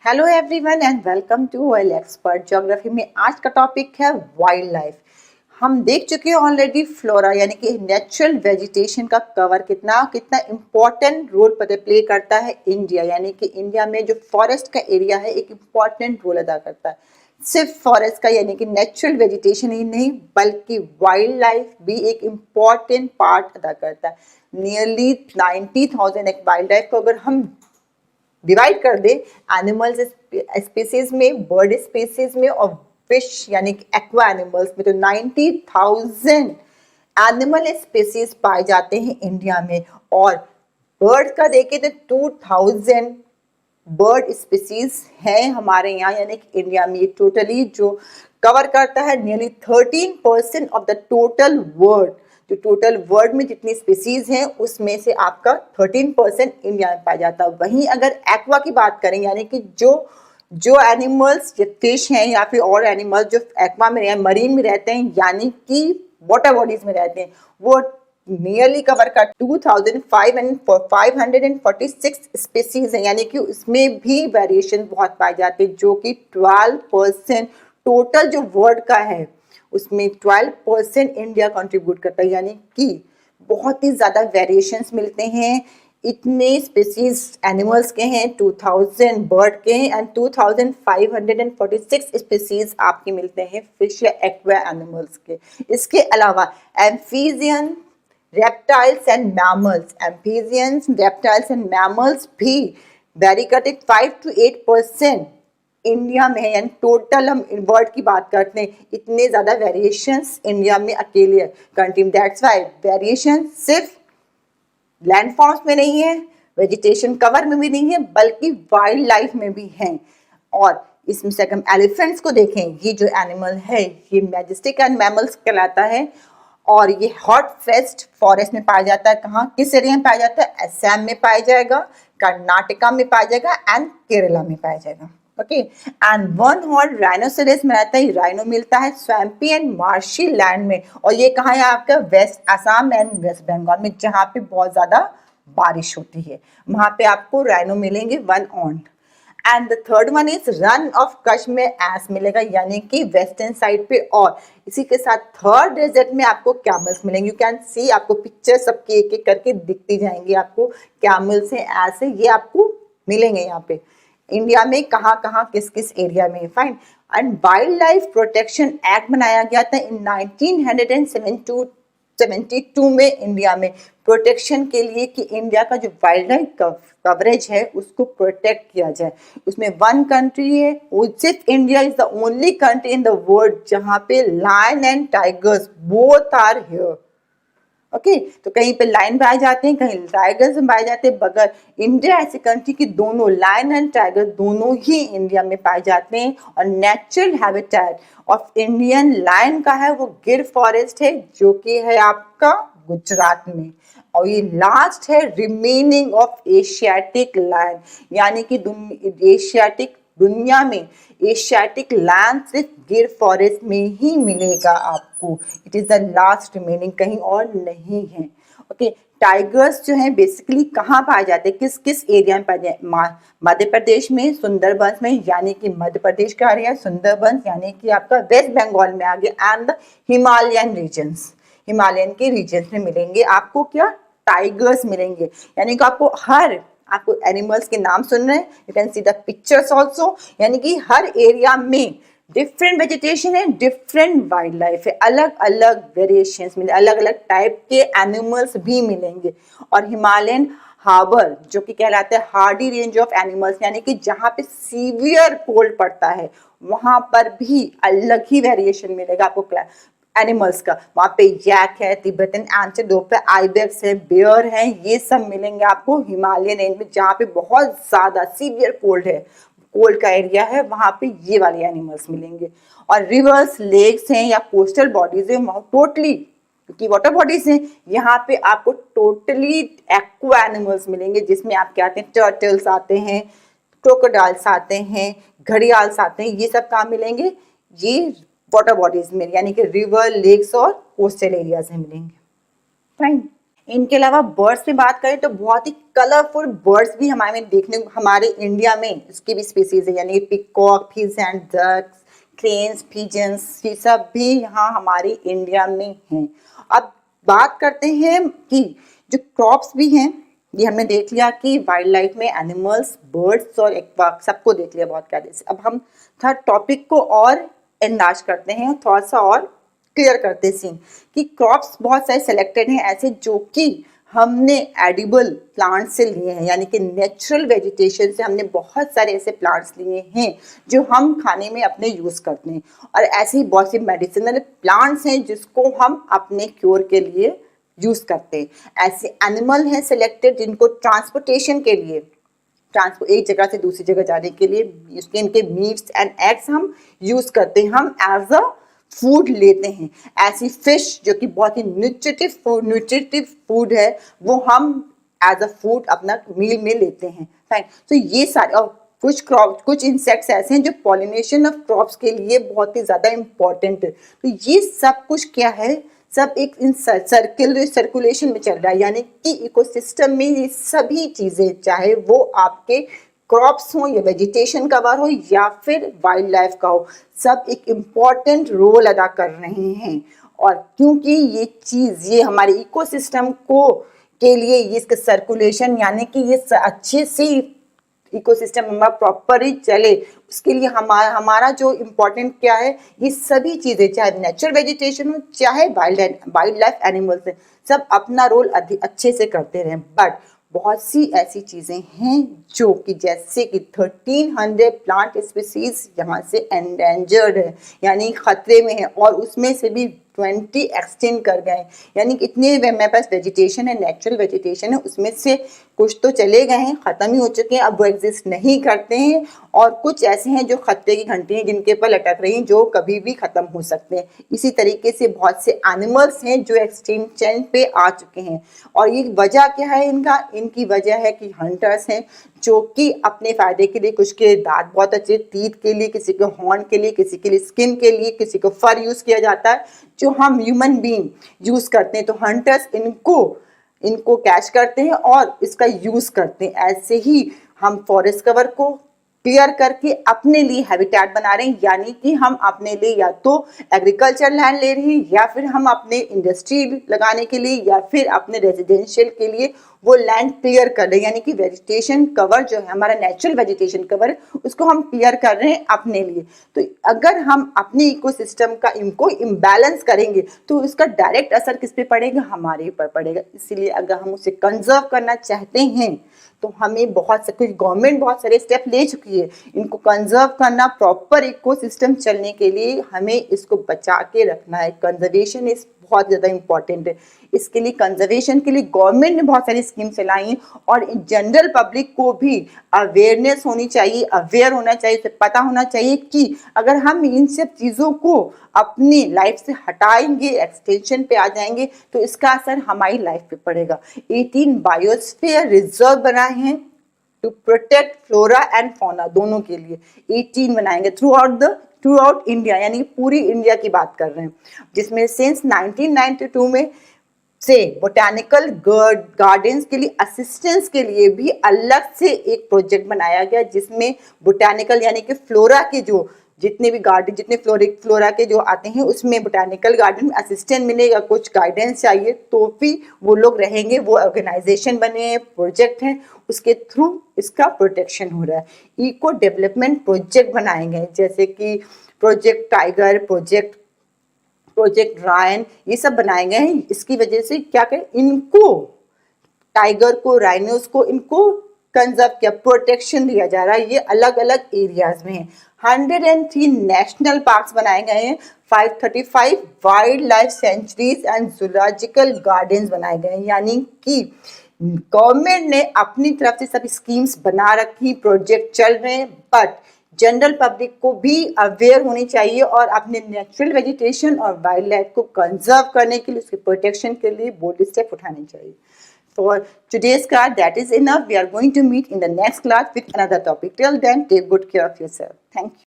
Hello everyone and welcome to oil expert geography में आज का टॉपिक है वाइल्ड लाइफ। हम देख चुके हैं ऑलरेडी फ्लोरा यानी कि नेचुरल वेजिटेशन का कवर कितना कितना इम्पोर्टेंट रोल प्ले करता है इंडिया, यानी कि इंडिया में जो फॉरेस्ट का एरिया है एक इम्पॉर्टेंट रोल अदा करता है। सिर्फ फॉरेस्ट का यानी कि नेचुरल वेजिटेशन ही नहीं बल्कि वाइल्ड लाइफ भी एक इम्पॉर्टेंट पार्ट अदा करता है। नियरली 90,000 एक वाइल्ड लाइफ को अगर हम डिवाइड कर दे एनिमल्स स्पीसीज में, बर्ड स्पीसीज में और फिश यानी कि एक्वा एनिमल्स में, तो 90,000 एनिमल स्पीसीज पाए जाते हैं इंडिया में। और बर्ड का देखें तो 2,000 बर्ड स्पीसीज हैं हमारे यहाँ यानी कि इंडिया में। ये टोटली जो कवर करता है nearly 13% of the total world. जो टोटल वर्ल्ड में जितनी स्पीसीज हैं उसमें से आपका 13% इंडिया में पाया जाता है। वहीं अगर एक्वा की बात करें यानी कि जो एनिमल्स फिश हैं या फिर और एनिमल्स जो एक्वा में मरीन में रहते हैं यानी कि वाटर बॉडीज में रहते हैं, वो नियरली कवर कर 2,546 स्पीसीज हैं, यानी कि उसमें भी वेरिएशन बहुत पाए जाते हैं, जो कि 12% टोटल जो वर्ल्ड का है उसमें 12% इंडिया कंट्रीब्यूट करता है। यानी कि बहुत ही ज़्यादा वेरिएशंस मिलते हैं। इतने स्पीसीज एनिमल्स के हैं, 2,000 बर्ड के हैं एंड 2,546 स्पीसीज आपके मिलते हैं फिश या एक्वा एनिमल्स के। इसके अलावा amphibian, reptiles and mammals, amphibians, reptiles and mammals भी वेरी करते 5 to 8% इंडिया में है। यानी टोटल हम वर्ल्ड की बात करते हैं, इतने ज़्यादा वेरिएशंस इंडिया में अकेले कंट्री में। दैट्स वाई वेरिएशन सिर्फ लैंडफॉर्म्स में नहीं है, वेजिटेशन कवर में भी नहीं है, बल्कि वाइल्ड लाइफ में भी है। और इसमें से अगर हम एलिफेंट्स को देखें, ये जो एनिमल है ये मैजेस्टिक एंड मैमल्स कहलाता है और ये हॉट फेस्ट फॉरेस्ट में पाया जाता है। कहाँ, किस एरिया में पाया जाता है? असम में पाया जाएगा, कर्नाटका में पाया जाएगा एंड केरला में पाया जाएगा। Okay, and one horn rhinoceros में रहता है। राइनो मिलता है स्वैम्पी एंड मार्शी लैंड में, और ये कहाँ है आपका? वेस्ट असम एंड वेस्ट बंगाल में, जहाँ पे बहुत ज्यादा बारिश होती है वहां पे आपको राइनो मिलेंगे one horn. And the third one is run of Kutch में एस मिलेगा, यानी कि वेस्टर्न साइड पे। और इसी के साथ थर्ड डेजर्ट में आपको कैमल्स मिलेंगे। यू कैन सी, आपको पिक्चर सबके एक एक करके दिखती जाएंगी, आपको कैमल्स हैं, एस है, ये आपको मिलेंगे यहाँ पे इंडिया में कहाँ कहाँ किस किस एरिया में। Fine. And wild life protection act बनाया गया था इन 1972 में इंडिया में, प्रोटेक्शन के लिए कि इंडिया का जो वाइल्ड लाइफ कवरेज है उसको प्रोटेक्ट किया जाए। उसमें वन कंट्री है, वो सिर्फ India is the only country in the world जहाँ पे lion and tigers both are here. Okay, तो कहीं पे लायन पाए जाते हैं, कहीं टाइगर्स पाए जाते हैं, मगर इंडिया ऐसी कंट्री की दोनों लायन एंड टाइगर दोनों ही इंडिया में पाए जाते हैं। और natural habitat of Indian lion का है वो गिर फॉरेस्ट है, जो कि है आपका गुजरात में। और ये लास्ट है रिमेनिंग ऑफ एशियाटिक लायन, यानी कि एशियाटिक दुनिया में एशियाटिक लैंड सिर्फ गिर फॉरेस्ट में ही मिलेगा आपको। It is the last remaining, कहीं और नहीं है। ओके, टाइगर्स जो हैं बेसिकली कहाँ पाए जाते हैं, किस किस एरिया में पाए जाते हैं? मध्य प्रदेश में सुंदरबंस में, यानी कि मध्य प्रदेश का एरिया सुंदरबंस यानी कि आपका वेस्ट बंगाल में आ गया। And the Himalayan regions, Himalayan के रीजन्स में मिलेंगे आपको क्या? टाइगर्स मिलेंगे। यानी कि आपको एनिमल्स के नाम सुन रहे हैं, you can see the pictures also, यानी कि हर एरिया में डिफरेंट वेजिटेशन है, डिफरेंट वाइल्ड लाइफ है, अलग अलग वेरिएशंस मिले, अलग अलग टाइप के एनिमल्स भी मिलेंगे। और हिमालयन हार्बर जो कि कहलाता है हार्डी रेंज ऑफ एनिमल्स, यानी कि जहाँ पे सीवियर कोल्ड पड़ता है वहां पर भी अलग ही वेरिएशन मिलेगा आपको एनिमल्स का। वहाँ पे यैक है, तिब्बतन एंटीलोप है, आइबेक्स है, बेयर है, ये सब मिलेंगे आपको हिमालयन रेंज में, जहाँ पे बहुत ज्यादा सीवियर कोल्ड है, कोल्ड का एरिया है, वहाँ पे ये वाले एनिमल्स मिलेंगे। और रिवर्स, लेक्स हैं या कोस्टल बॉडीज है, टोटली क्योंकि वाटर बॉडीज हैं, यहाँ पे आपको टोटली एक्वा एनिमल्स मिलेंगे, जिसमें आप क्या आते हैं? टर्टल्स आते हैं, क्रोकोडाइल्स आते हैं, घड़ियाल्स आते हैं, ये सब कहाँ मिलेंगे? ये वाटर बॉडीज में, यानी कि रिवर, लेक्स और कोस्टल एरियाज में मिलेंगे। फाइन। इनके अलावा बर्ड्स में बात करें तो बहुत ही कलरफुल बर्ड्स भी हमारे इंडिया में इसकी भी स्पीसीज है, यानी peacock, pheasant ducks, cranes, pigeons, ये सब भी यहाँ हमारे इंडिया में हैं। अब बात करते हैं कि जो क्रॉप्स भी हैं, ये हमने देख लिया कि वाइल्ड लाइफ में एनिमल्स, बर्ड्स और एक्वाक सबको देख लिया बहुत प्यारे से। अब हम थर्ड टॉपिक को और एनलार्ज करते हैं, थोड़ा सा और क्लियर करते सीन कि क्रॉप्स बहुत सारे सेलेक्टेड हैं ऐसे जो कि हमने एडिबल प्लांट से लिए हैं, यानी कि नेचुरल वेजिटेशन से हमने बहुत सारे ऐसे प्लांट्स लिए हैं जो हम खाने में अपने यूज़ करते हैं। और ऐसे ही बहुत सी मेडिसिनल प्लांट्स हैं जिसको हम अपने क्योर के लिए यूज़ करते हैं। ऐसे एनिमल हैं सिलेक्टेड जिनको ट्रांसपोर्टेशन के लिए, एक जगह से दूसरी जगह जाने के लिए इनके मीट्स एंड एग्स हम यूज़ करते हैं, हम एज अ फूड लेते हैं। ऐसी फिश जो कि बहुत ही न्यूट्रिटिव फूड है वो हम एज अ फूड अपना मील में लेते हैं। फाइन, तो ये सारे, और कुछ इंसेक्ट्स ऐसे हैं जो पॉलिनेशन ऑफ क्रॉप्स के लिए बहुत ही ज़्यादा इम्पॉर्टेंट है। तो ये सब कुछ क्या है, सब एक इन सर्कुलेशन में चल रहा है, यानी कि इकोसिस्टम में ये सभी चीज़ें, चाहे वो आपके क्रॉप्स हो या वेजिटेशन कवर हो या फिर वाइल्ड लाइफ का हो, सब एक इम्पॉर्टेंट रोल अदा कर रहे हैं। और क्योंकि ये हमारे इकोसिस्टम को के लिए ये इसका सर्कुलेशन, यानी कि ये अच्छे से इकोसिस्टम हमारा प्रॉपर ही चले, उसके लिए हमारा जो इम्पोर्टेंट क्या है, ये सभी चीज़ें, चाहे नेचुरल वेजिटेशन हो चाहे वाइल्ड लाइफ एनिमल्स हैं, सब अपना रोल अच्छे से करते रहें। बट बहुत सी ऐसी चीज़ें हैं जो कि जैसे कि 1300 प्लांट स्पीसीज यहाँ से एंडेंजर्ड है, यानी खतरे में है, और उसमें से भी 20 एक्सटेंड कर गए, यानी कि इतने मेरे पास वेजिटेशन है, नेचुरल वेजिटेशन है, उसमें से कुछ तो चले गए हैं, ख़त्म ही हो चुके हैं, अब वो एग्जिस्ट नहीं करते हैं, और कुछ ऐसे हैं जो खतरे की घंटी हैं जिनके पर लटक रही हैं, जो कभी भी ख़त्म हो सकते हैं। इसी तरीके से बहुत से एनिमल्स हैं जो एक्सटिंक्शन पे आ चुके हैं, और ये वजह क्या है इनकी वजह है कि हंटर्स हैं जो कि अपने फ़ायदे के लिए, कुछ के दांत बहुत अच्छे, टीथ के लिए, किसी के हॉर्न के लिए, किसी के लिए स्किन के लिए, किसी को फर यूज़ किया जाता है जो हम ह्यूमन बीइंग यूज़ करते हैं। तो हंटर्स इनको कैच करते हैं और इसका यूज़ करते हैं। ऐसे ही हम फॉरेस्ट कवर को क्लियर करके अपने लिए हैबिटेट बना रहे हैं, यानी कि हम अपने लिए या तो एग्रीकल्चर लैंड ले रहे हैं, या फिर हम अपने इंडस्ट्री लगाने के लिए, या फिर अपने रेजिडेंशियल के लिए वो लैंड क्लियर कर रहे हैं, यानी कि वेजिटेशन कवर जो है हमारा नेचुरल वेजिटेशन कवर, उसको हम क्लियर कर रहे हैं अपने लिए। तो अगर हम अपने इकोसिस्टम का इनको इम्बैलेंस करेंगे तो इसका डायरेक्ट असर किस पे पड़ेगा, हमारे ऊपर पड़ेगा। इसीलिए अगर हम उसे कंजर्व करना चाहते हैं तो हमें गवर्नमेंट बहुत सारे स्टेप ले चुकी है इनको कंजर्व करना, प्रॉपर इकोसिस्टम चलने के लिए हमें इसको बचा के रखना है। कंजर्वेशन इज बहुत ज़्यादा इम्पॉर्टेंट है। इसके लिए कंजर्वेशन के लिए गवर्नमेंट ने बहुत सारी स्कीम चलाई हैं, और जनरल पब्लिक को भी अवेयरनेस होनी चाहिए, अवेयर होना चाहिए, उसे पता होना चाहिए कि अगर हम इन सब चीज़ों को अपनी लाइफ से हटाएंगे, एक्सटेंशन पे आ जाएंगे, तो इसका असर हमारी लाइफ पे पड़ेगा। 18 बायोस्फीयर रिजर्व बनाए हैं to protect flora and fauna, दोनों के लिए 18 बनाएंगे थ्रू आउट इंडिया, यानी पूरी इंडिया की बात कर रहे हैं, जिसमें सिंस 1992 में से बोटानिकल गार्डन्स के लिए असिस्टेंस के लिए भी अलग से एक प्रोजेक्ट बनाया गया, जिसमें बोटानिकल यानी कि फ्लोरा के जो जितने भी गार्डन, जितने फ्लोरा के जो आते हैं, उसमें बोटानिकल गार्डन में असिस्टेंट मिलेगा, कुछ गाइडेंस चाहिए तो भी वो लोग रहेंगे। वो ऑर्गेनाइजेशन बने हैं, प्रोजेक्ट हैं, उसके थ्रू इसका प्रोटेक्शन हो रहा है। इको डेवलपमेंट प्रोजेक्ट बनाए गए जैसे कि प्रोजेक्ट टाइगर, प्रोजेक्ट रायन, ये सब बनाए गए हैं। इसकी वजह से क्या करें, इनको टाइगर को, राइनोस को, इनको कंजर्व किया, प्रोटेक्शन दिया जा रहा है। ये अलग अलग एरियाज में है। 103 नेशनल पार्क्स बनाए गए हैं, 535 wild life sanctuaries and zoological gardens बनाए गए हैं, यानी कि गवर्नमेंट ने अपनी तरफ से सब स्कीम्स बना रखी, प्रोजेक्ट चल रहे हैं, बट जनरल पब्लिक को भी अवेयर होनी चाहिए और अपने नेचुरल वेजिटेशन और वाइल्ड लाइफ को कंजर्व करने के लिए, उसके प्रोटेक्शन के लिए बोल्ड स्टेप उठाने चाहिए। For today's class, that is enough. We are going to meet in the next class with another topic. Till then, take good care of yourself. Thank you.